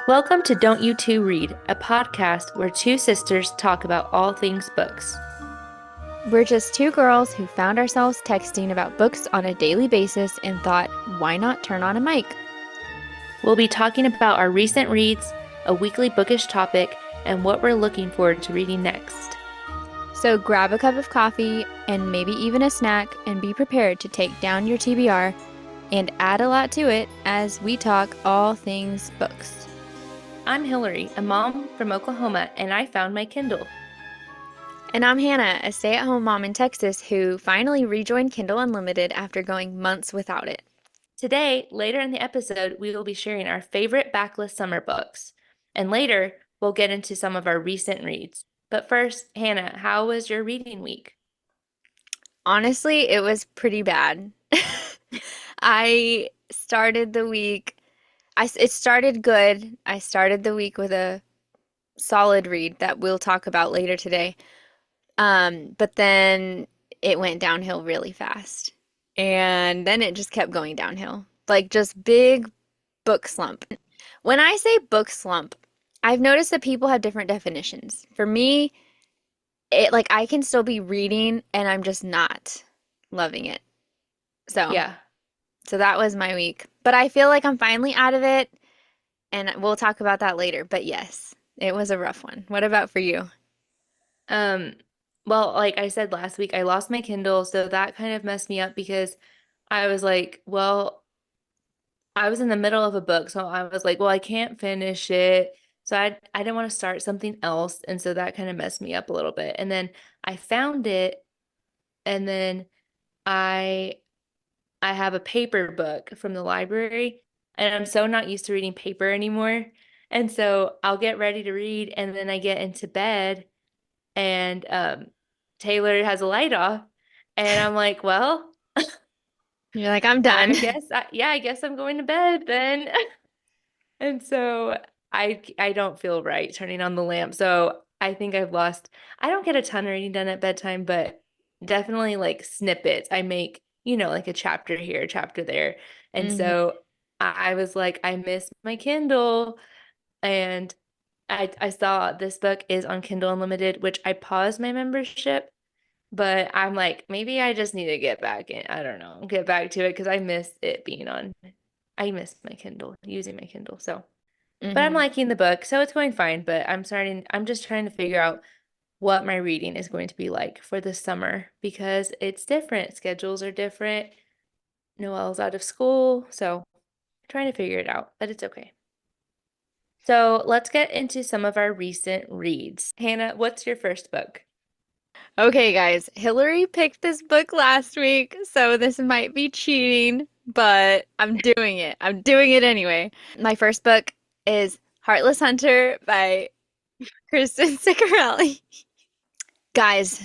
Welcome to Don't You Two Read, a podcast where two sisters talk about all things books. We're just two girls who found ourselves texting about books on a daily basis and thought, why not turn on a mic? We'll be talking about our recent reads, a weekly bookish topic, and what we're looking forward to reading next. So grab a cup of coffee and maybe even a snack and be prepared to take down your TBR and add a lot to it as we talk all things books. I'm Hilary, a mom from Oklahoma, and I found my Kindle. And I'm Hannah, a stay-at-home mom in Texas who finally rejoined Kindle Unlimited after going months without it. Today, later in the episode, we will be sharing our favorite Backlist summer books. And later, we'll get into some of our recent reads. But first, Hannah, how was your reading week? Honestly, it was pretty bad. I started the week, it started good. I started the week with a solid read that we'll talk about later today. But then it went downhill really fast. And then it just kept going downhill. Like just big book slump. When I say book slump, I've noticed that people have different definitions. For me, I can still be reading and I'm just not loving it. Yeah. So that was my week. But I feel like I'm finally out of it and we'll talk about that later. But yes, it was a rough one. What about for you? Well, like I said last week, I lost my Kindle, so that kind of messed me up because I was like, well, I was in the middle of a book, so I was like, well, I can't finish it. So I didn't want to start something else, and so that kind of messed me up a little bit. And then I found it, and then I I have a paper book from the library, and I'm so not used to reading paper anymore. And so I'll get ready to read, and then I get into bed, and Taylor has a light off, and I'm like, well, You're like, I'm I done. guess I guess I'm going to bed then. And so I don't feel right turning on the lamp. So I think I don't get a ton of reading done at bedtime, but definitely like snippets. I make, like a chapter here, a chapter there. And hmm so I was like, I miss my Kindle. And I saw this book is on Kindle Unlimited, which I paused my membership, but I'm like, maybe I just need to get back in. I don't know, get back to it because I miss it being on. I miss my Kindle, using my Kindle. So, but I'm hmm liking the book, so it's going fine. But I'm just trying to figure out what my reading is going to be like for the summer because it's different. Schedules are different. Noelle's out of school, so I'm trying to figure it out, but it's okay. So let's get into some of our recent reads. Hannah, what's your first book? Okay, guys, Hillary picked this book last week, so this might be cheating, but I'm doing it. I'm doing it anyway. My first book is Heartless Hunter by Kristen Ciccarelli. Guys,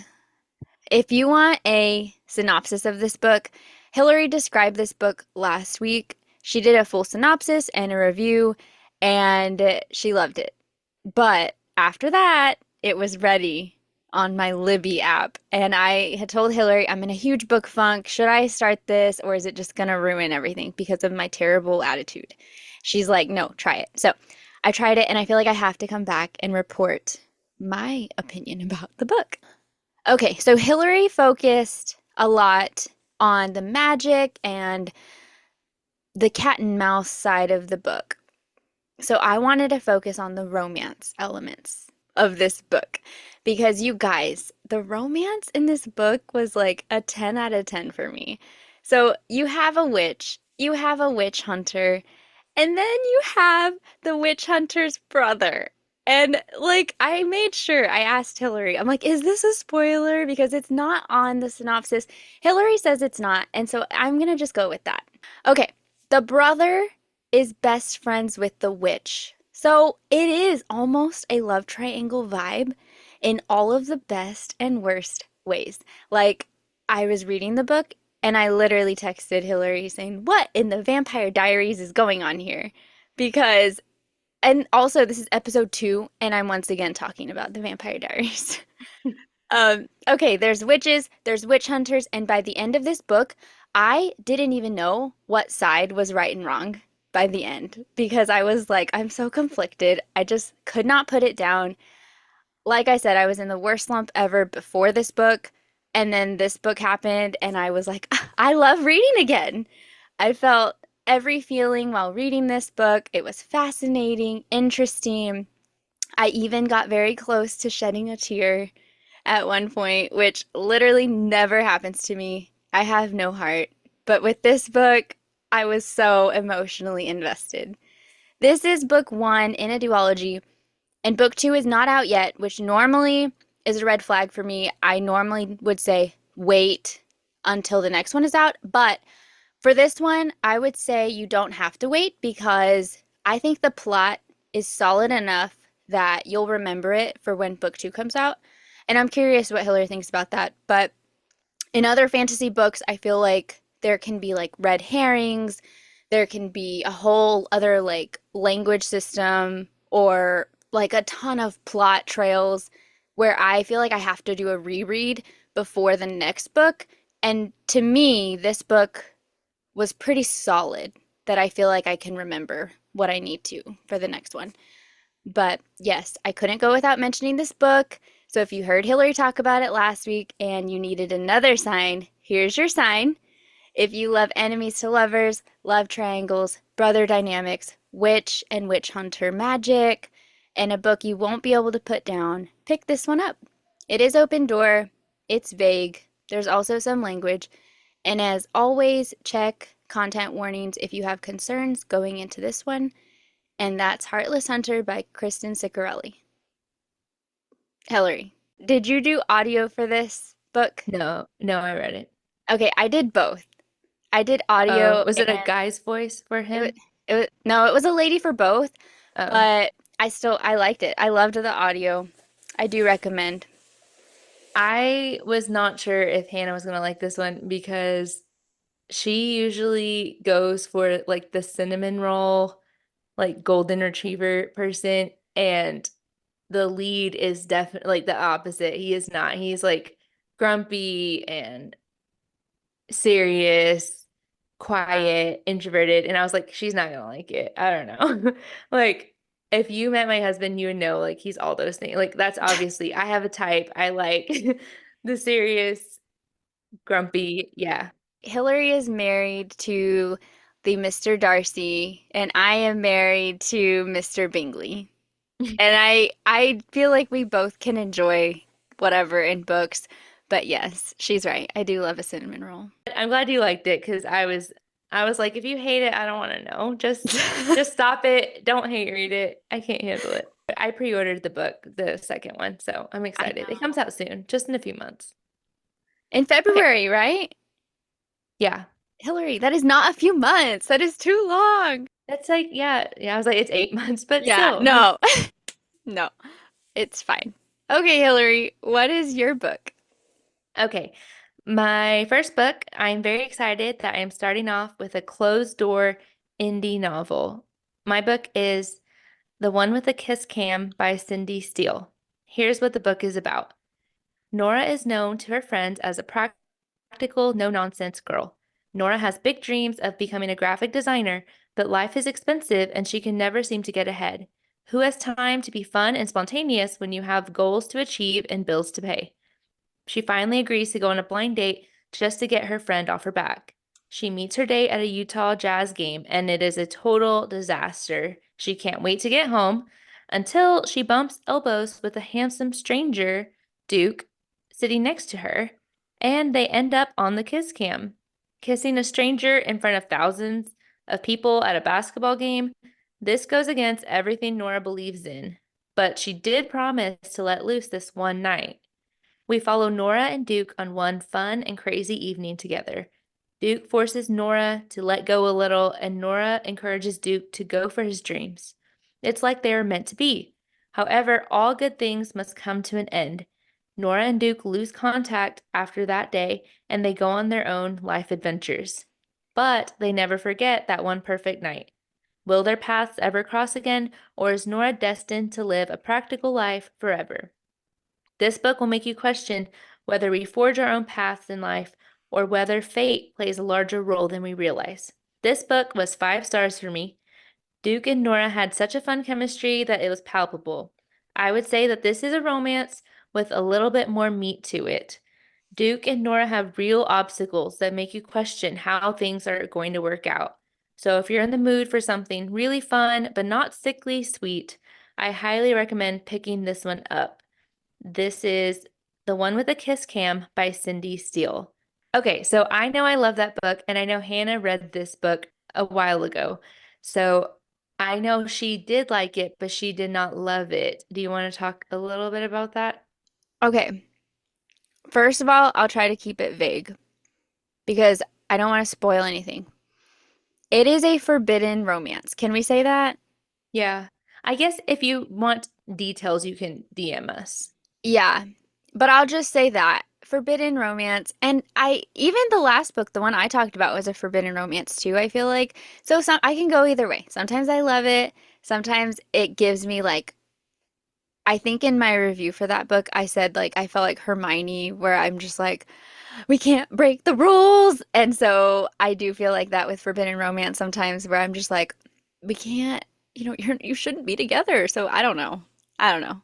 if you want a synopsis of this book, Hillary described this book last week. She did a full synopsis and a review, and she loved it. But after that, it was ready on my Libby app. And I had told Hillary, I'm in a huge book funk. Should I start this or is it just going to ruin everything because of my terrible attitude? She's like, no, try it. So I tried it and I feel like I have to come back and report my opinion about the book. Okay, so Hillary focused a lot on the magic and the cat and mouse side of the book. So I wanted to focus on the romance elements of this book because you guys, the romance in this book was like a 10 out of 10 for me. So you have a witch, you have a witch hunter, and then you have the witch hunter's brother. And like I made sure I asked Hillary, I'm like, is this a spoiler? Because it's not on the synopsis. Hillary says it's not, and so I'm gonna just go with that. Okay, the brother is best friends with the witch. So it is almost a love triangle vibe in all of the best and worst ways. Like, I was reading the book and I literally texted Hillary saying, what in the Vampire Diaries is going on here? Because, and also this is episode 2, and I'm once again talking about the Vampire Diaries. Okay, there's witches, there's witch hunters, and by the end of this book, I didn't even know what side was right and wrong. by the end because I was like, I'm so conflicted. I just could not put it down. Like I said, I was in the worst slump ever before this book, and then this book happened, and I was like, I love reading again. I felt every feeling while reading this book. It was fascinating, interesting. I even got very close to shedding a tear at one point, which literally never happens to me. I have no heart. But with this book, I was so emotionally invested. This is book one in a duology, and book two is not out yet, which normally is a red flag for me. I normally would say wait until the next one is out. But for this one, I would say you don't have to wait because I think the plot is solid enough that you'll remember it for when book two comes out. And I'm curious what Hillary thinks about that. But in other fantasy books, I feel like there can be like red herrings, there can be a whole other like language system or like a ton of plot trails where I feel like I have to do a reread before the next book. And to me, this book was pretty solid that I feel like I can remember what I need to for the next one. But yes, I couldn't go without mentioning this book. So if you heard Hillary talk about it last week and you needed another sign, here's your sign. If you love enemies to lovers, love triangles, brother dynamics, witch and witch hunter magic, and a book you won't be able to put down, pick this one up. It is open door, it's vague, there's also some language, and as always, check content warnings if you have concerns going into this one. And that's Heartless Hunter by Kristen Ciccarelli. Hillary, did you do audio for this book? No, no, I read it. Okay, I did both. I did Oh, audio was it a and guy's voice for it was, him? no, it was a lady for both, Oh, but I liked it. I loved the audio. I do recommend. I was not sure if Hannah was gonna like this one because she usually goes for like the cinnamon roll, like golden retriever person, and the lead is definitely like the opposite. He is not. He's like grumpy and serious, quiet, introverted. And I was like, she's not gonna like it. I don't know. Like, if you met my husband, you would know like he's all those things. Like, that's obviously, I have a type. I like the serious, grumpy. Yeah. Hillary is married to the Mr. Darcy, and I am married to Mr. Bingley. And I feel like we both can enjoy whatever in books. But yes, she's right. I do love a cinnamon roll. I'm glad you liked it because I was like, if you hate it, I don't want to know. Just stop it. Don't hate read it. I can't handle it. I pre-ordered the book, the second one, so I'm I excited. It know. comes out soon, just in a few months. In Okay. February, right? Yeah. Hillary, that is not a few months. That is too long. That's like, yeah, yeah. I was like, it's 8 months, but Yeah, still. no. No, it's fine. Okay, Hillary, what is your book? Okay. My first book, I'm very excited that I'm starting off with a closed door indie novel. My book is The One with a Kiss Cam by Cindy Steele. Here's what the book is about. Nora is known to her friends as a practical, no-nonsense girl. Nora has big dreams of becoming a graphic designer, but life is expensive and she can never seem to get ahead. Who has time to be fun and spontaneous when you have goals to achieve and bills to pay? She finally agrees to go on a blind date just to get her friend off her back. She meets her date at a Utah Jazz game, and it is a total disaster. She can't wait to get home until she bumps elbows with a handsome stranger, Duke, sitting next to her, and they end up on the kiss cam. Kissing a stranger in front of thousands of people at a basketball game, this goes against everything Nora believes in. But she did promise to let loose this one night. We follow Nora and Duke on one fun and crazy evening together. Duke forces Nora to let go a little, and Nora encourages Duke to go for his dreams. It's like they are meant to be. However, all good things must come to an end. Nora and Duke lose contact after that day, and they go on their own life adventures. But they never forget that one perfect night. Will their paths ever cross again, or is Nora destined to live a practical life forever? This book will make you question whether we forge our own paths in life or whether fate plays a larger role than we realize. This book was 5 stars for me. Duke and Nora had such a fun chemistry that it was palpable. I would say that this is a romance with a little bit more meat to it. Duke and Nora have real obstacles that make you question how things are going to work out. So if you're in the mood for something really fun but not sickly sweet, I highly recommend picking this one up. This is The One with a Kiss Cam by Cindy Steele. Okay, so I know I love that book, and I know Hannah read this book a while ago. So I know she did like it, but she did not love it. Do you want to talk a little bit about that? Okay, first of all, I'll try to keep it vague because I don't want to spoil anything. It is a forbidden romance. Can we say that? Yeah. I guess if you want details, you can DM us. Yeah, but I'll just say that forbidden romance, and I even the last book, the one I talked about, was a forbidden romance too, I feel like. So I can go either way. Sometimes I love it, sometimes it gives me like I think in my review for that book I said like I felt like Hermione where I'm just like we can't break the rules. And so I do feel like that with forbidden romance sometimes where I'm just like we can't, you shouldn't be together. So I don't know. I don't know.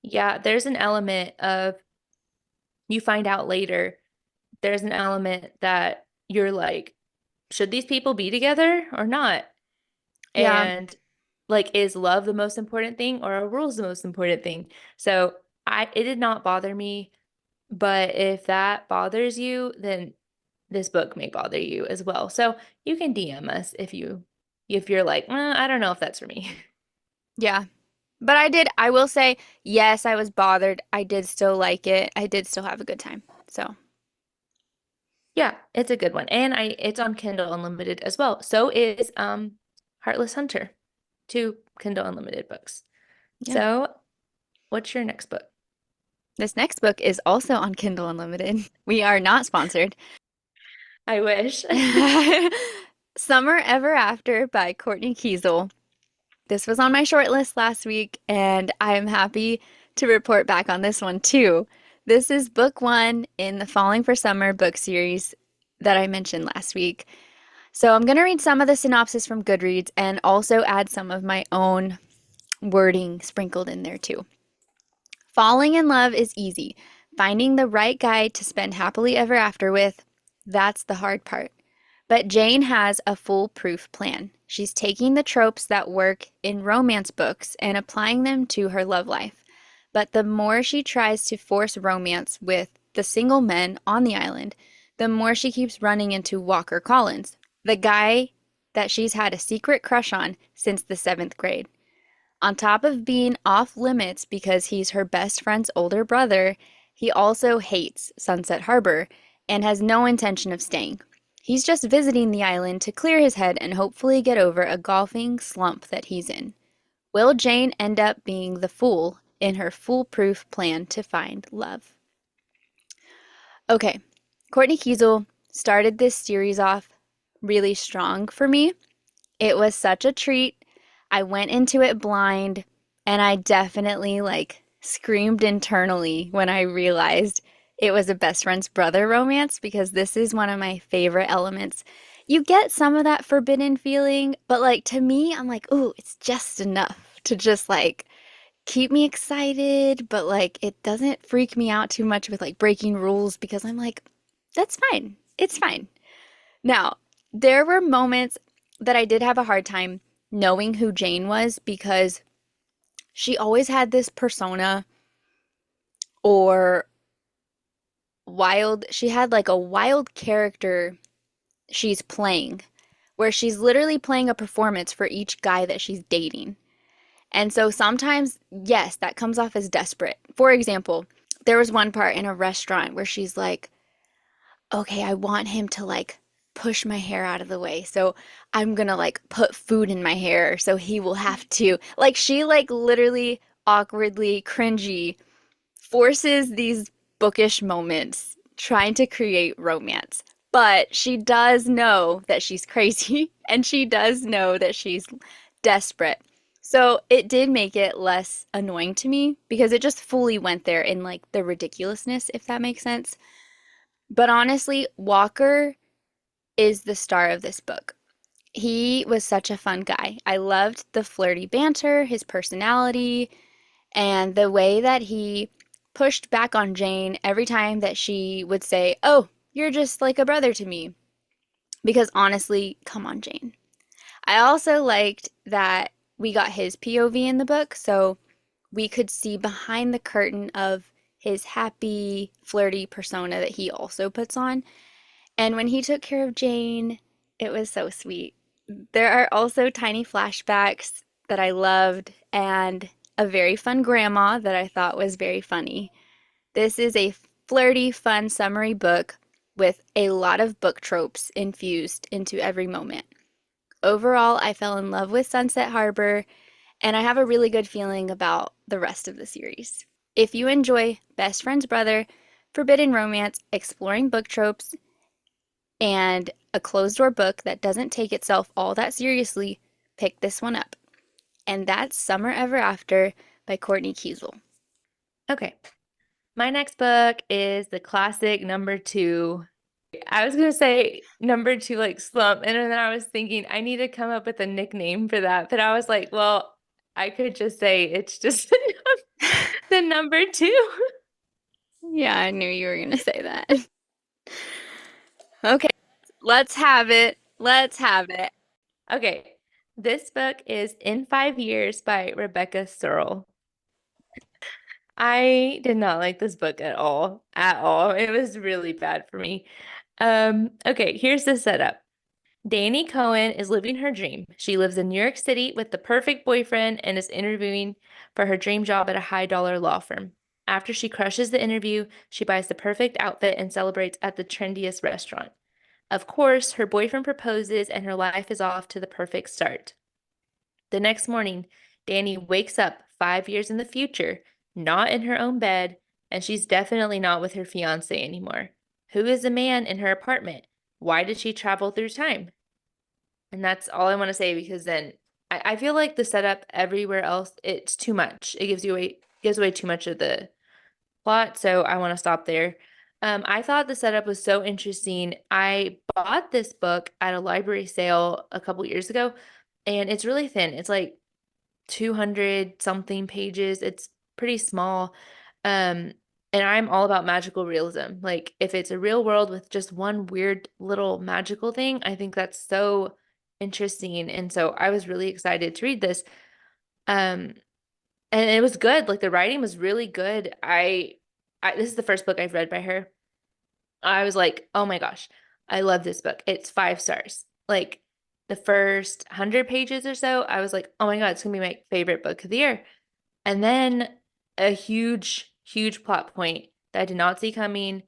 Yeah, there's an element of you find out later, there's an element that you're like, should these people be together or not? Yeah. And like, is love the most important thing or are rules the most important thing? So it did not bother me, but if that bothers you, then this book may bother you as well. So you can DM us if you're like, I don't know if that's for me. Yeah. But I will say, yes, I was bothered. I did still like it. I did still have a good time. So, Yeah, it's a good one. And it's on Kindle Unlimited as well. So is Heartless Hunter, two Kindle Unlimited books. yeah. So what's your next book? This next book is also on Kindle Unlimited. We are not sponsored. I wish. Summer Ever After by Kortney Keisel. This was on my short list last week, and I'm happy to report back on this one too. This is book one in the Falling for Summer book series that I mentioned last week. So I'm going to read some of the synopsis from Goodreads and also add some of my own wording sprinkled in there too. Falling in love is easy. Finding the right guy to spend happily ever after with, that's the hard part. But Jane has a foolproof plan. She's taking the tropes that work in romance books and applying them to her love life. But the more she tries to force romance with the single men on the island, the more she keeps running into Walker Collins, the guy that she's had a secret crush on since the seventh grade. On top of being off limits because he's her best friend's older brother, he also hates Sunset Harbor and has no intention of staying. He's just visiting the island to clear his head and hopefully get over a golfing slump that he's in. Will Jane end up being the fool in her foolproof plan to find love? Okay, Kortney Keisel started this series off really strong for me. It was such a treat. I went into it blind and I definitely like screamed internally when I realized it was a best friend's brother romance because this is one of my favorite elements. You get some of that forbidden feeling, but like to me, I'm like, ooh, it's just enough to just like keep me excited, but like it doesn't freak me out too much with like breaking rules because I'm like, that's fine. It's fine. Now, there were moments that I did have a hard time knowing who Jane was because she always had this persona or she had like a wild character she's playing where she's literally playing a performance for each guy that she's dating. And so sometimes, yes, that comes off as desperate. For example, there was one part in a restaurant where she's like, okay, I want him to like push my hair out of the way. So I'm gonna like put food in my hair so he will have to. Like she like literally awkwardly cringy forces these bookish moments trying to create romance. But she does know that she's crazy and she does know that she's desperate. So it did make it less annoying to me because it just fully went there in like the ridiculousness, if that makes sense. But honestly, Walker is the star of this book. He was such a fun guy. I loved the flirty banter, his personality, and the way that he pushed back on Jane every time that she would say, "Oh, you're just like a brother to me." Because honestly, come on, Jane. I also liked that we got his POV in the book, so we could see behind the curtain of his happy, flirty persona that he also puts on. And when he took care of Jane, it was so sweet. There are also tiny flashbacks that I loved and a very fun grandma that I thought was very funny. This is a flirty, fun summary book with a lot of book tropes infused into every moment. Overall, I fell in love with Sunset Harbor, and I have a really good feeling about the rest of the series. If you enjoy Best Friend's Brother, forbidden romance, exploring book tropes, and a closed door book that doesn't take itself all that seriously, pick this one up. And that's Summer Ever After by Kortney Keisel. Okay. My next book is the classic number two. I was gonna say number two, like slump, and then I was thinking I need to come up with a nickname for that, but I was like, well, I could just say it's just the number two. Yeah, I knew you were going to say that. Okay, let's have it. Let's have it. Okay, this book is In 5 Years by Rebecca Serle. I did not like this book at all, at all. It was really bad for me. Okay, here's the setup. Danny Cohen is living her dream. She lives in New York City with the perfect boyfriend and is interviewing for her dream job at a high-dollar law firm. After she crushes the interview, she buys the perfect outfit and celebrates at the trendiest restaurant. Of course, her boyfriend proposes and her life is off to the perfect start. The next morning, Danny wakes up 5 years in the future, not in her own bed, and she's definitely not with her fiance anymore. Who is the man in her apartment? Why did she travel through time? And that's all I want to say because then I feel like the setup everywhere else, it's too much. It gives away too much of the plot, so I want to stop there. I thought the setup was so interesting. I bought this book at a library sale a couple years ago, and it's really thin. It's like 200 something pages. It's pretty small. Um, and I'm all about magical realism. Like if it's a real world with just one weird little magical thing, I think that's so interesting. And so I was really excited to read this. Um, and it was good. Like the writing was really good. I this is the first book I've read by her. I was like, oh my gosh, I love this book. It's 5 stars. Like the first 100 pages or so, I was like, oh my God, it's gonna be my favorite book of the year. And then a huge, huge plot point that I did not see coming.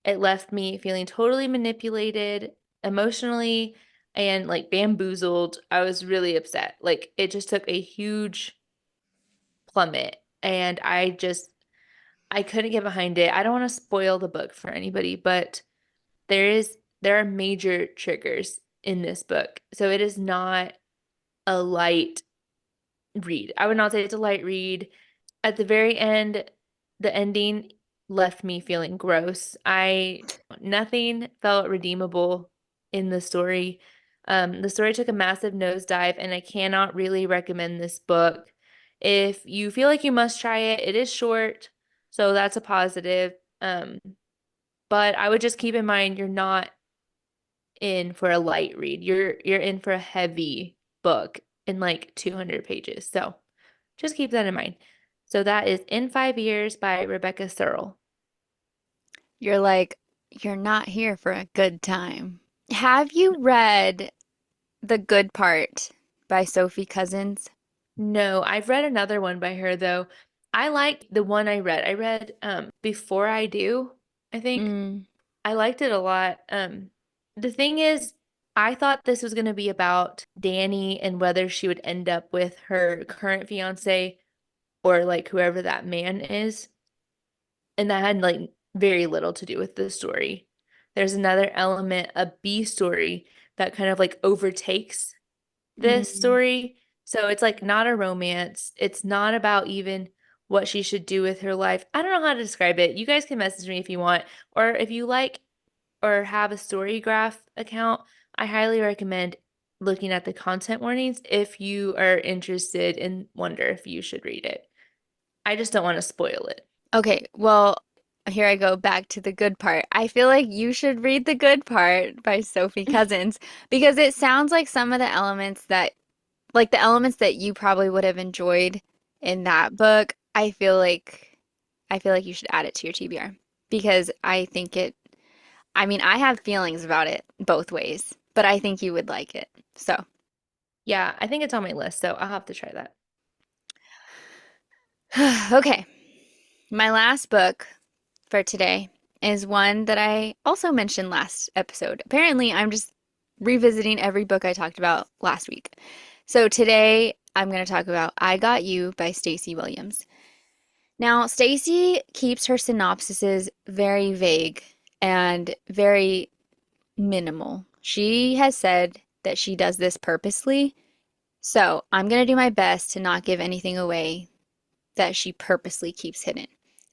It left me feeling totally manipulated emotionally and like bamboozled. I was really upset. Like it just took a huge plummet and I couldn't get behind it. I don't want to spoil the book for anybody, but there are major triggers in this book. So it is not a light read. I would not say it's a light read. At the very end, the ending left me feeling gross. I Nothing felt redeemable in the story. The story took a massive nosedive, and I cannot really recommend this book. If you feel like you must try it, it is short, so that's a positive. But I would just keep in mind you're not in for a light read. You're in for a heavy book in like 200 pages. So just keep that in mind. So that is In 5 Years by Rebecca Serle. You're like, you're not here for a good time. Have you read The Good Part by Sophie Cousins? No, I've read another one by her though. I like the one I read. I read Before I Do, I think. Mm, I liked it a lot. The thing is, I thought this was going to be about Danny and whether she would end up with her current fiance or like whoever that man is. And that had like very little to do with the story. There's another element, a B story that kind of like overtakes this mm. story. So it's like not a romance. It's not about even what she should do with her life. I don't know how to describe it. You guys can message me if you want, or if you like or have a Storygraph account, I highly recommend looking at the content warnings if you are interested and wonder if you should read it. I just don't want to spoil it. Okay, well, here I go back to the good part. I feel like you should read The Good Part by Sophie Cousins because it sounds like some of the elements that, like the elements that you probably would have enjoyed in that book. I feel like you should add it to your TBR because I think it, I mean, I have feelings about it both ways, but I think you would like it. So, Yeah, I think it's on my list, so I'll have to try that. okay. My last book for today is one that I also mentioned last episode. Apparently, I'm just revisiting every book I talked about last week. So today, I'm going to talk about I Got You by Stacy Williams. Now, Stacy keeps her synopsises very vague and very minimal. She has said that she does this purposely. So I'm going to do my best to not give anything away that she purposely keeps hidden.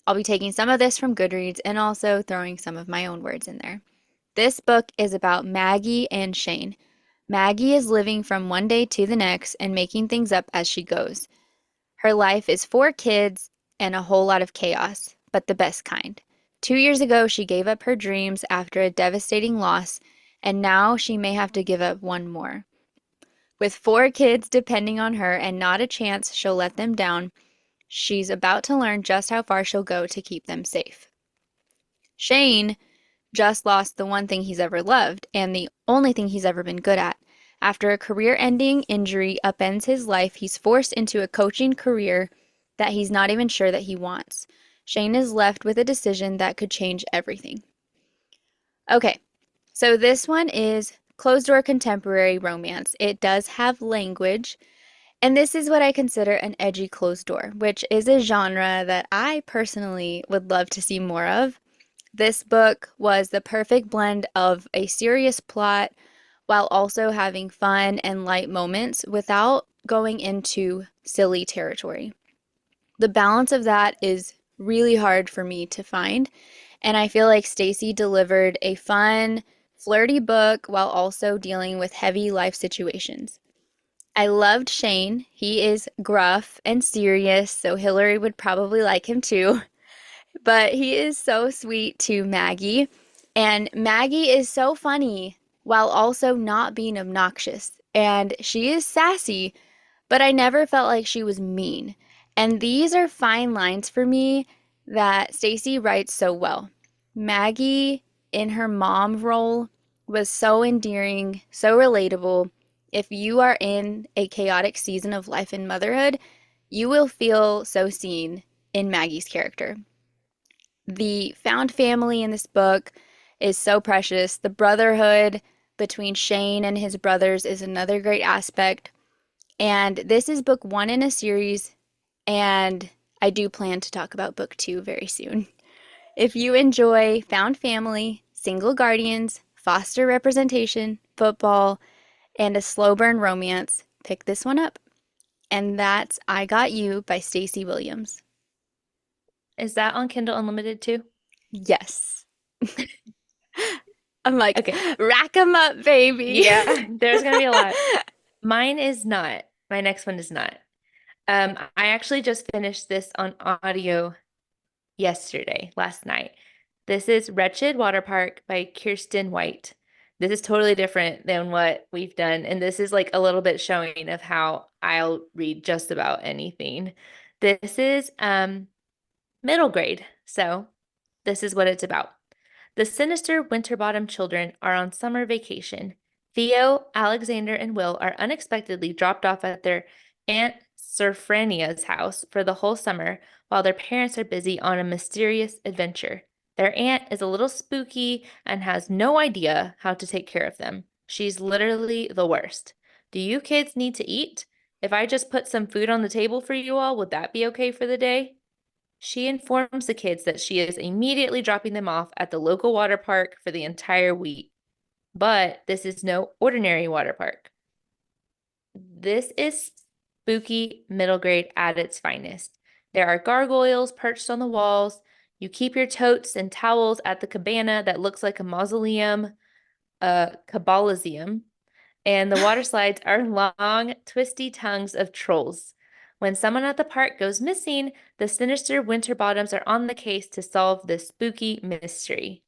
I'll be taking some of this from Goodreads and also throwing some of my own words in there. This book is about Maggie and Shane. Maggie is living from one day to the next and making things up as she goes. Her life is 4 kids and a whole lot of chaos, but the best kind. 2 years ago, she gave up her dreams after a devastating loss, and now she may have to give up one more. With 4 kids depending on her and not a chance she'll let them down, she's about to learn just how far she'll go to keep them safe. Shane just lost the one thing he's ever loved and the only thing he's ever been good at. After a career-ending injury upends his life, he's forced into a coaching career that he's not even sure that he wants. Shane is left with a decision that could change everything. Okay, so this one is closed-door contemporary romance. It does have language, and this is what I consider an edgy closed door, which is a genre that I personally would love to see more of. This book was the perfect blend of a serious plot while also having fun and light moments without going into silly territory. The balance of that is really hard for me to find, and I feel like Stacy delivered a fun, flirty book while also dealing with heavy life situations. I loved Shane. He is gruff and serious, so Hilary would probably like him too. But he is so sweet to Maggie. And Maggie is so funny while also not being obnoxious. And she is sassy, but I never felt like she was mean. And these are fine lines for me that Stacy writes so well. Maggie, in her mom role, was so endearing, so relatable. If you are in a chaotic season of life and motherhood, you will feel so seen in Maggie's character. The found family in this book is so precious. The brotherhood between Shane and his brothers is another great aspect. And this is book 1 in a series, and I do plan to talk about book 2 very soon. If you enjoy found family, single guardians, foster representation, football, and a slow burn romance, pick this one up. And that's I Got You by Stacy Williams. Is that on Kindle Unlimited too? Yes. I'm like, Okay. rack 'em up, baby. Yeah, there's gonna be a lot. Mine is not. My next one is not. I actually just finished this on audio yesterday, last night. This is Wretched Waterpark by Kiersten White. This is totally different than what we've done, and this is like a little bit showing of how I'll read just about anything. This is middle grade, so this is what it's about. The sinister Winterbottom children are on summer vacation. Theo, Alexander, and Will are unexpectedly dropped off at their Aunt Sophronia's house for the whole summer while their parents are busy on a mysterious adventure. Their aunt is a little spooky and has no idea how to take care of them. She's literally the worst. Do you kids need to eat? If I just put some food on the table for you all, would that be okay for the day? She informs the kids that she is immediately dropping them off at the local water park for the entire week. But this is no ordinary water park. This is spooky middle grade at its finest. There are gargoyles perched on the walls. You keep your totes and towels at the cabana that looks like a mausoleum, a cabaliseum, And the water slides are long, twisty tongues of trolls. When someone at the park goes missing, the sinister Winterbottoms are on the case to solve this spooky mystery.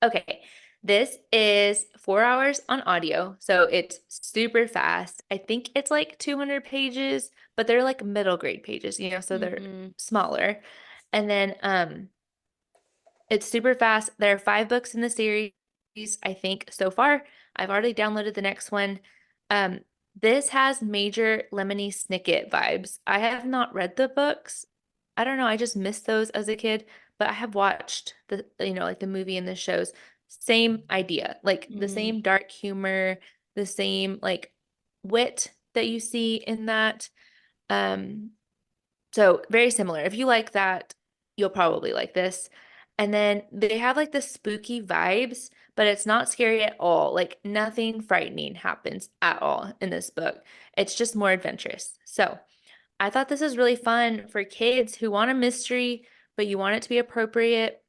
Okay, this is 4 hours on audio, so it's super fast. I think it's like 200 pages, but they're like middle grade pages, so they're Hmm. smaller. And then it's super fast. There are 5 books in the series, I think, so far. I've already downloaded the next one. Um, this has major Lemony Snicket vibes. I have not read the books. I don't know, I just missed those as a kid, but I have watched like the movie and the shows. Same idea, like the Hmm. same dark humor, the same like wit that you see in that. Um, so very similar. If you like that, you'll probably like this. And then they have like the spooky vibes, but it's not scary at all. Like nothing frightening happens at all in this book. It's just more adventurous. So I thought this was really fun for kids who want a mystery, but you want it to be appropriate.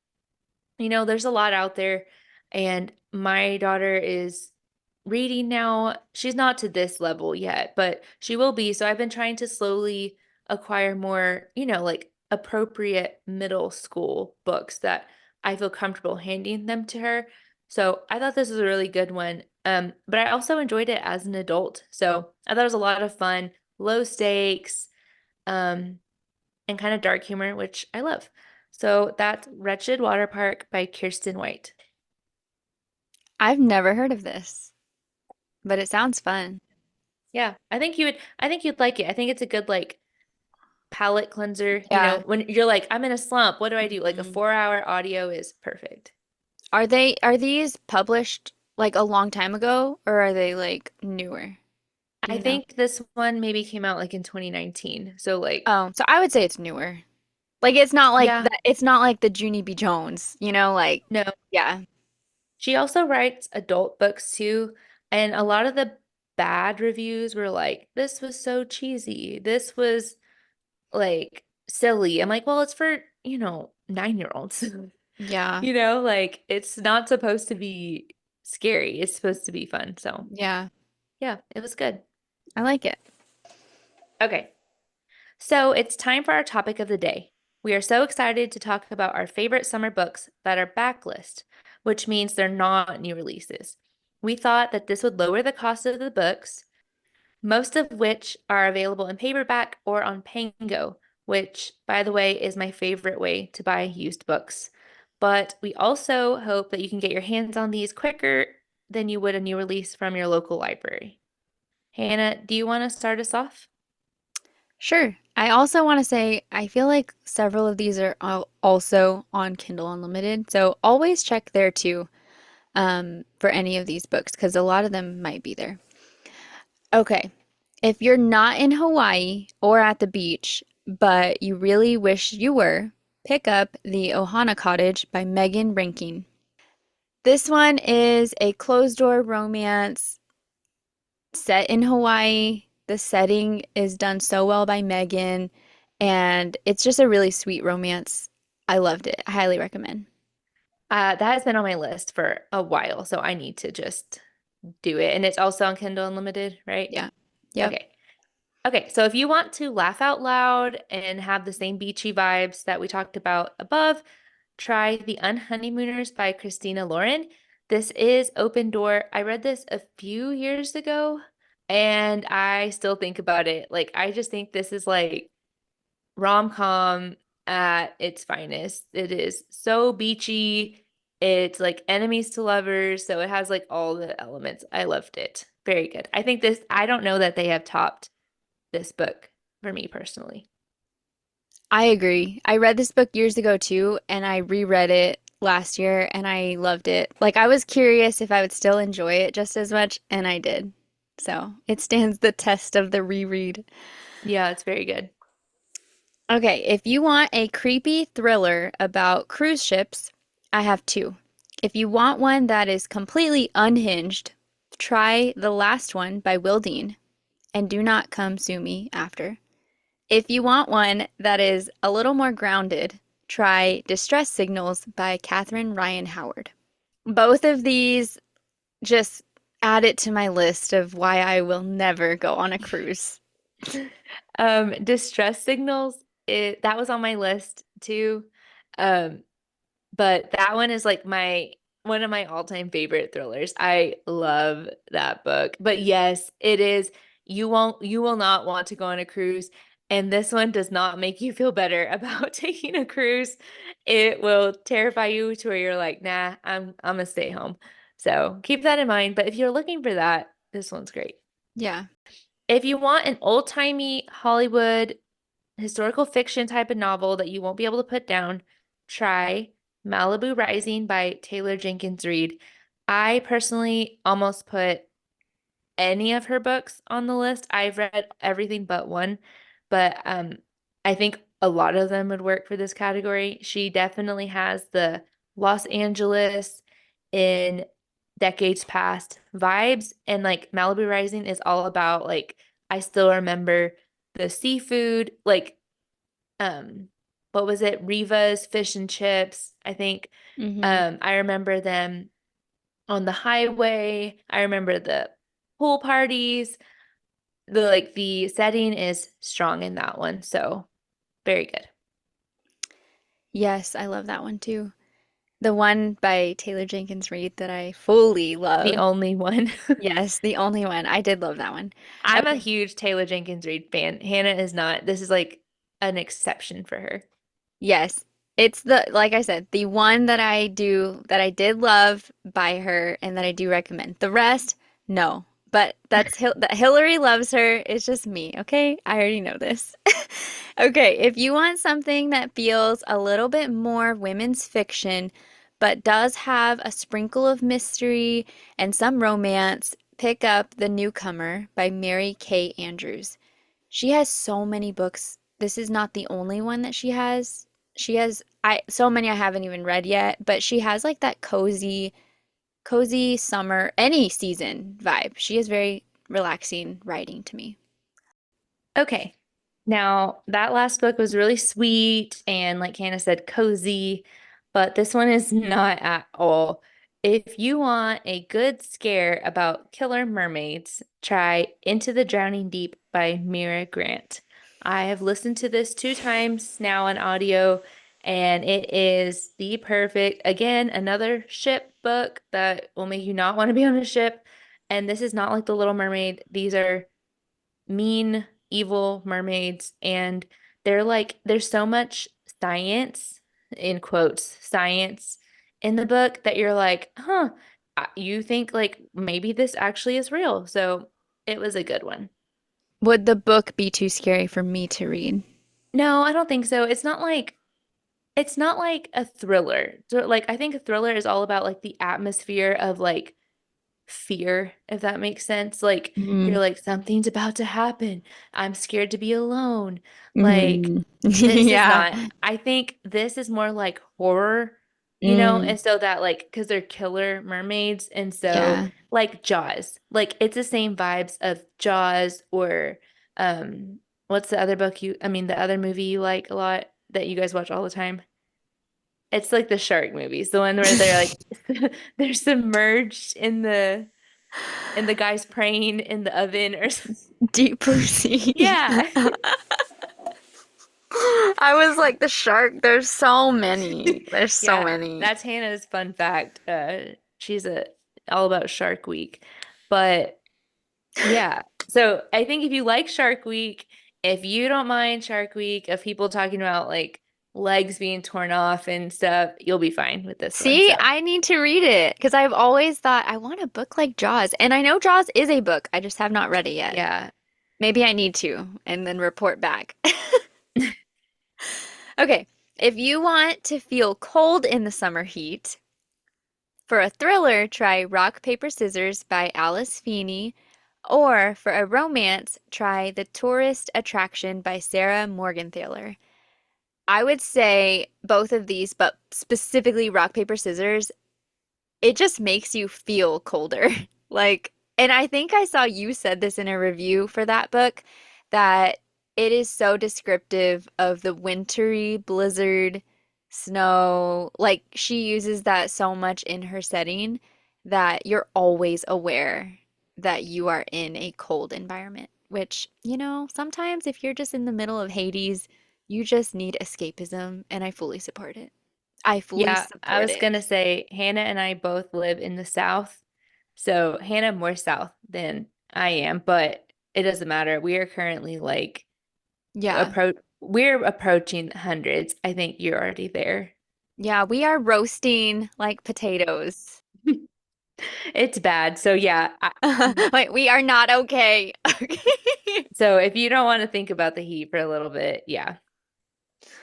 There's a lot out there, and my daughter is reading now. She's not to this level yet, but she will be. So I've been trying to slowly acquire more, like appropriate middle school books that I feel comfortable handing them to her. So I thought this was a really good one. But I also enjoyed it as an adult. So I thought it was a lot of fun, low stakes, um, and kind of dark humor, which I love. So that's Wretched Waterpark by Kiersten White. I've never heard of this, but it sounds fun. Yeah, I think you'd like it. I think it's a good like palate cleanser. Yeah. When you're like, I'm in a slump, what do I do? Like a Mhm. 4 hour audio is perfect. Are these published like a long time ago or are they like newer? Do I you know? think this one maybe came out like in 2019. So like, Oh, so I would say it's newer. Like it's not like yeah, that, it's not like the Junie B. Jones, like no. yeah. She also writes adult books too, and a lot of the bad reviews were like, this was so cheesy. This was like silly. I'm like, well, it's for, 9-year-olds. Yeah. Like it's not supposed to be scary. It's supposed to be fun. So, Yeah. yeah, it was good. I like it. Okay. So, it's time for our topic of the day. We are so excited to talk about our favorite summer books that are backlist, which means they're not new releases. We thought that this would lower the cost of the books, most of which are available in paperback or on Pango, which, by the way, is my favorite way to buy used books. But we also hope that you can get your hands on these quicker than you would a new release from your local library. Hannah, do you want to start us off? Sure. I also want to say I feel like several of these are also on Kindle Unlimited, so always check there too for any of these books because a lot of them might be there. Okay. If you're not in Hawaii or at the beach, but you really wish you were, pick up the Ohana Cottage by Megan Reinking. This one is a closed-door romance set in Hawaii. The setting is done so well by Megan, and it's just a really sweet romance. I loved it. I highly recommend. That has been on my list for a while, so I need to just do it. And it's also on Kindle Unlimited, right? Yeah. Yep. Okay. Okay, so if you want to laugh out loud and have the same beachy vibes that we talked about above, try The Unhoneymooners by Christina Lauren. This is open door. I read this a few years ago and I still think about it. Like, I just think this is like rom-com at its finest. It is so beachy. It's like enemies to lovers, so it has like all the elements. I loved it. Very good. I don't know that they have topped this book for me personally. I agree. I read this book years ago too, and I reread it last year and I loved it. Like I was curious if I would still enjoy it just as much, and I did. So it stands the test of the reread. Yeah, it's very good. Okay, if you want a creepy thriller about cruise ships, I have two. If you want one that is completely unhinged, try The Last One by Will Dean, and do not come sue me after. If you want one that is a little more grounded, try Distress Signals by Catherine Ryan Howard. Both of these just Add it to my list of why I will never go on a cruise. Distress signals, that was on my list too. Um, but that one is like my one of my all-time favorite thrillers. I love that book. But yes, it is. You will not want to go on a cruise, and this one does not make you feel better about taking a cruise. It will terrify you to where you're like, nah, I'm gonna stay home. So keep that in mind. But if you're looking for that, this one's great. Yeah. If you want an old-timey Hollywood historical fiction type of novel that you won't be able to put down, try Malibu Rising by Taylor Jenkins Reid. I personally almost put any of her books on the list. I've read everything but one, but I think a lot of them would work for this category. She definitely has the Los Angeles in decades past vibes, and like Malibu Rising is all about like I still remember the seafood, like um what was it? Riva's fish and chips, I think. Hmm. I remember them on the highway. I remember the pool parties. The setting is strong in that one, so very good. Yes, I love that one too. The one by Taylor Jenkins Reid that I fully The love. only one. Yes, the only one. I did love that one. I'm a Okay. huge Taylor Jenkins Reid fan. Hannah is not. This is like an exception for her. Yes. It's like I said, the one that I did love by her and that I do recommend. The rest, no. But that Hillary loves her. It's just me, okay? I already know this. Okay, if you want something that feels a little bit more women's fiction, but does have a sprinkle of mystery and some romance, pick up The Newcomer by Mary Kay Andrews. She has so many books. This is not the only one that she has. She has so many I haven't even read yet, but she has like that cozy summer any season vibe. She is very relaxing writing to me. Okay. Now, that last book was really sweet and, like Hannah said, cozy, but this one is not at all. If you want a good scare about killer mermaids, try Into the Drowning Deep by Mira Grant. I have listened to this 2 times now on audio, and it is the perfect, again, another ship book that will make you not want to be on a ship. And this is not like The Little Mermaid. These are mean, evil mermaids, and there's so much science, in quotes, science in the book that you're like, huh, you think like maybe this actually is real. So it was a good one. Would the book be too scary for me to read? No, I don't think so. It's not like a thriller. So, like I think a thriller is all about like the atmosphere of like fear, if that makes sense. Like Mm-hmm. you're like, something's about to happen. I'm scared to be alone. Like Hmm. this is Yeah. not, I think this is more like horror, Mm, and so that like because they're killer mermaids, and so yeah. like Jaws, like it's the same vibes of Jaws or what's the other book I mean the other movie you like a lot that you guys watch all the time? It's like the shark movies, the one where they're like they're submerged in the guy's praying in the oven or something. Deep Blue Sea. Yeah. I was like the shark. There's so many. There's so Yeah, many. that's Hannah's fun fact. She's a all about Shark Week. But yeah. So I think if you like Shark Week, if you don't mind Shark Week of people talking about like legs being torn off and stuff, you'll be fine with this one. See, So I need to read it because I've always thought I want a book like Jaws. And I know Jaws is a book. I just have not read it yet. yeah. Maybe I need to and then report back. Okay. If you want to feel cold in the summer heat, for a thriller, try Rock, Paper, Scissors by Alice Feeney. Or for a romance, try The Tourist Attraction by Sarah Morgenthaler. I would say both of these, but specifically Rock, Paper, Scissors, it just makes you feel colder. Like, and I think I saw you said this in a review for that book that it is so descriptive of the wintry blizzard, snow. Like, she uses that so much in her setting that you're always aware that you are in a cold environment, which, sometimes if you're just in the middle of Hades, you just need escapism, and I fully support it. I fully Yeah, I support was it. gonna say Hannah and I both live in the South. So Hannah more South than I am, but it doesn't matter. We are currently like Yeah. we're approaching hundreds. I think you're already there. Yeah, we are roasting like potatoes. It's bad. So yeah, Like we are not okay. Okay. so if you don't want to think about the heat for a little bit, yeah.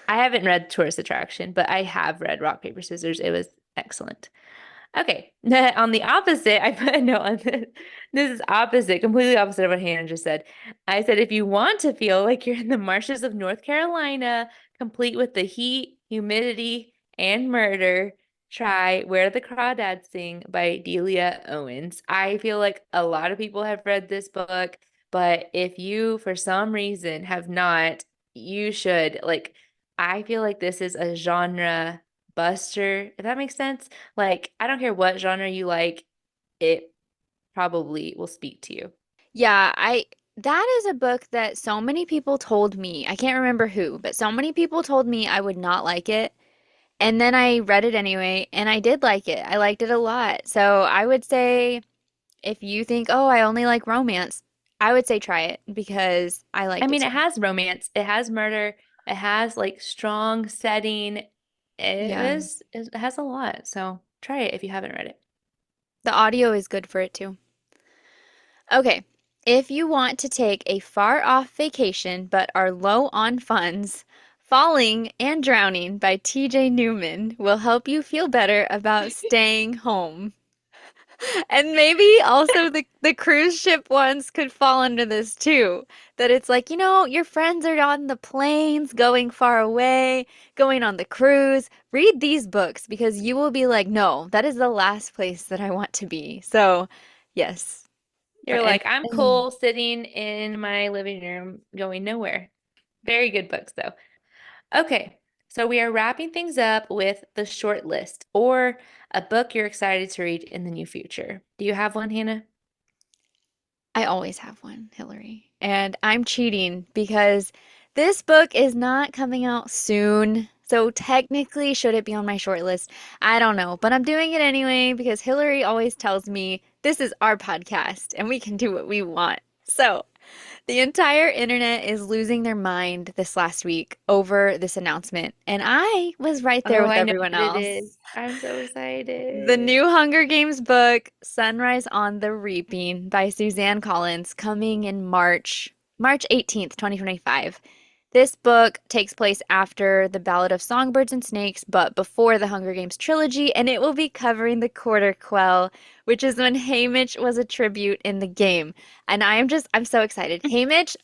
I haven't read Tourist Attraction, but I have read Rock, Paper, Scissors. It was excellent. Okay. On the opposite, I put a note on this. This is opposite, completely opposite of what Hannah just said. I said, if you want to feel like you're in the marshes of North Carolina, complete with the heat, humidity, and murder, try Where the Crawdads Sing by Delia Owens. I feel like a lot of people have read this book, but if you, for some reason, have not, you should. Like, I feel like this is a genre buster, if that makes sense. Like, I don't care what genre you like, it probably will speak to you. Yeah, I that is a book that so many people told me. I can't remember who, but so many people told me I would not like it. And then I read it anyway, and I did like it. I liked it a lot. So I would say if you think, "Oh, I only like romance," I would say try it because I I liked it mean, too. it has romance, it has murder, it has like strong setting. Yeah. It has a lot. So try it if you haven't read it. The audio is good for it too. Okay. If you want to take a far off vacation but are low on funds, Falling and Drowning by TJ Newman will help you feel better about staying home. And maybe also the cruise ship ones could fall under this too. That it's like, your friends are on the planes going far away, going on the cruise. Read these books because you will be like, no, that is the last place that I want to be. So, yes. You're And like, I'm cool sitting in my living room going nowhere. Very good books, though. Okay, so we are wrapping things up with the short list or a book you're excited to read in the near future. Do you have one, Hannah? I always have one, Hillary. And I'm cheating because this book is not coming out soon. So technically, should it be on my short list? I don't know, but I'm doing it anyway because Hillary always tells me this is our podcast and we can do what we want. So the entire internet is losing their mind this last week over this announcement, and I was right there Oh, with I know everyone what it else. is. I'm so The excited. new Hunger Games book, Sunrise on the Reaping by Suzanne Collins, coming in March 18th, 2025. This book takes place after The Ballad of Songbirds and Snakes, but before the Hunger Games trilogy, and it will be covering the Quarter Quell, which is when Haymitch was a tribute in the game. And I'm so excited. Haymitch,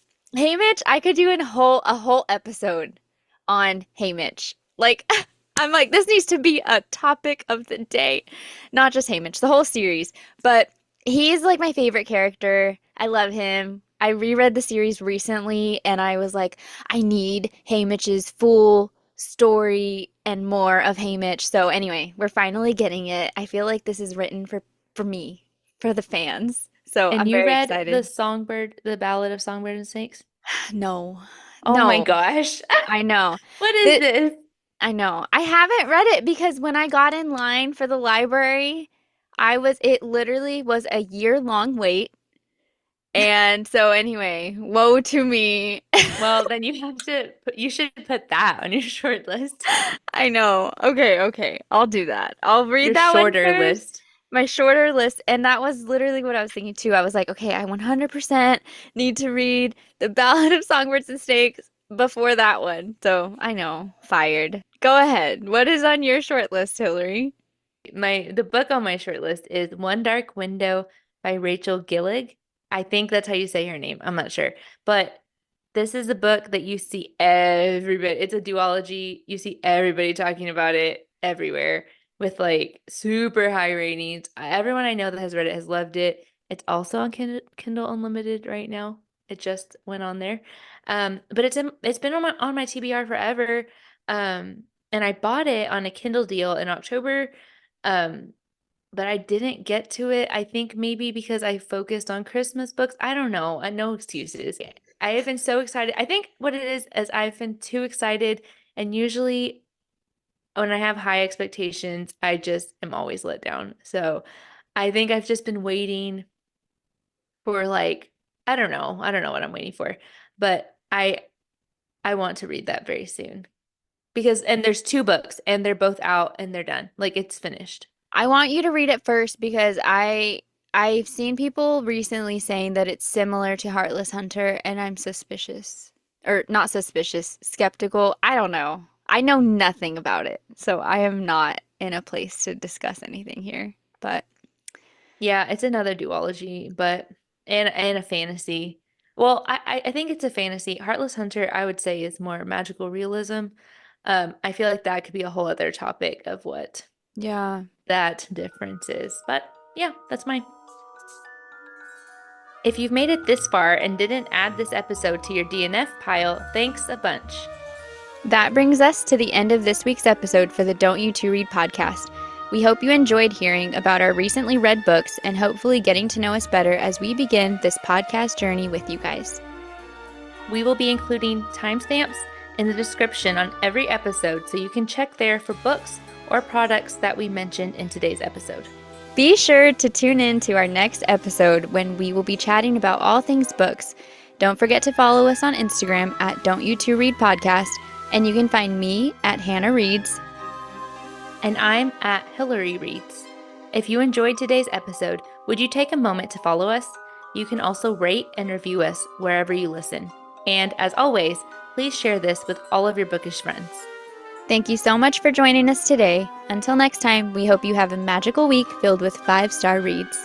I could do a whole episode on Haymitch. Like, I'm like, this needs to be a topic of the day. Not just Haymitch, the whole series. But he's like my favorite character. I love him. I reread the series recently and I was like, I need Haymitch's full story and more of Haymitch. So anyway, we're finally getting it. I feel like this is written for me, for the fans. So And I'm you very read excited. the Ballad of Songbird and Snakes? No. Oh my No, gosh. I know. What is That this? I know. I haven't read it because when I got in line for the library, it literally was a year-long wait. And so anyway, woe to me. Well, then you should put that on your short list. I know. Okay, okay. I'll do that. I'll read Your that one shorter first. list. My shorter list. And that was literally what I was thinking too. I was like, okay, I 100% need to read The Ballad of Songbirds and Snakes before that one. So I know. Fired. Go ahead. What is on your short list, Hillary? The book on my short list is One Dark Window by Rachel Gillig. I think that's how you say her name. I'm not sure. But this is a book that you see everybody. It's a duology. You see everybody talking about it everywhere with like super high ratings. Everyone I know that has read it has loved it. It's also on Kindle Unlimited right now. It just went on there. But it's been on my TBR forever. And I bought it on a Kindle deal in October. Um, but I didn't get to it. I think maybe because I focused on Christmas books. I don't know. No excuses. I have been so excited. I think what it is I've been too excited, and usually when I have high expectations, I just am always let down. So I think I've just been waiting for like, I don't know. I don't know what I'm waiting for, but I want to read that very soon because and there's two books and they're both out and they're done. Like it's finished. I want you to read it first because I've seen people recently saying that it's similar to Heartless Hunter, and I'm suspicious. Or not suspicious, skeptical. I don't know. I know nothing about it, so I am not in a place to discuss anything here. But Yeah, it's another duology, but and a fantasy. Well, I think it's a fantasy. Heartless Hunter, I would say, is more magical realism. I feel like that could be a whole other topic of what yeah. that difference is. But yeah, that's mine. If you've made it this far and didn't add this episode to your DNF pile, thanks a bunch. That brings us to the end of this week's episode for the Don't You Two Read podcast. We hope you enjoyed hearing about our recently read books and hopefully getting to know us better as we begin this podcast journey with you guys. We will be including timestamps in the description on every episode so you can check there for books or products that we mentioned in today's episode. Be sure to tune in to our next episode when we will be chatting about all things books. Don't forget to follow us on Instagram at Don't You Two Read Podcast, and you can find me at Hannah Reads. And I'm at Hilary Reads. If you enjoyed today's episode, would you take a moment to follow us? You can also rate and review us wherever you listen. And as always, please share this with all of your bookish friends. Thank you so much for joining us today. Until next time, we hope you have a magical week filled with 5-star reads.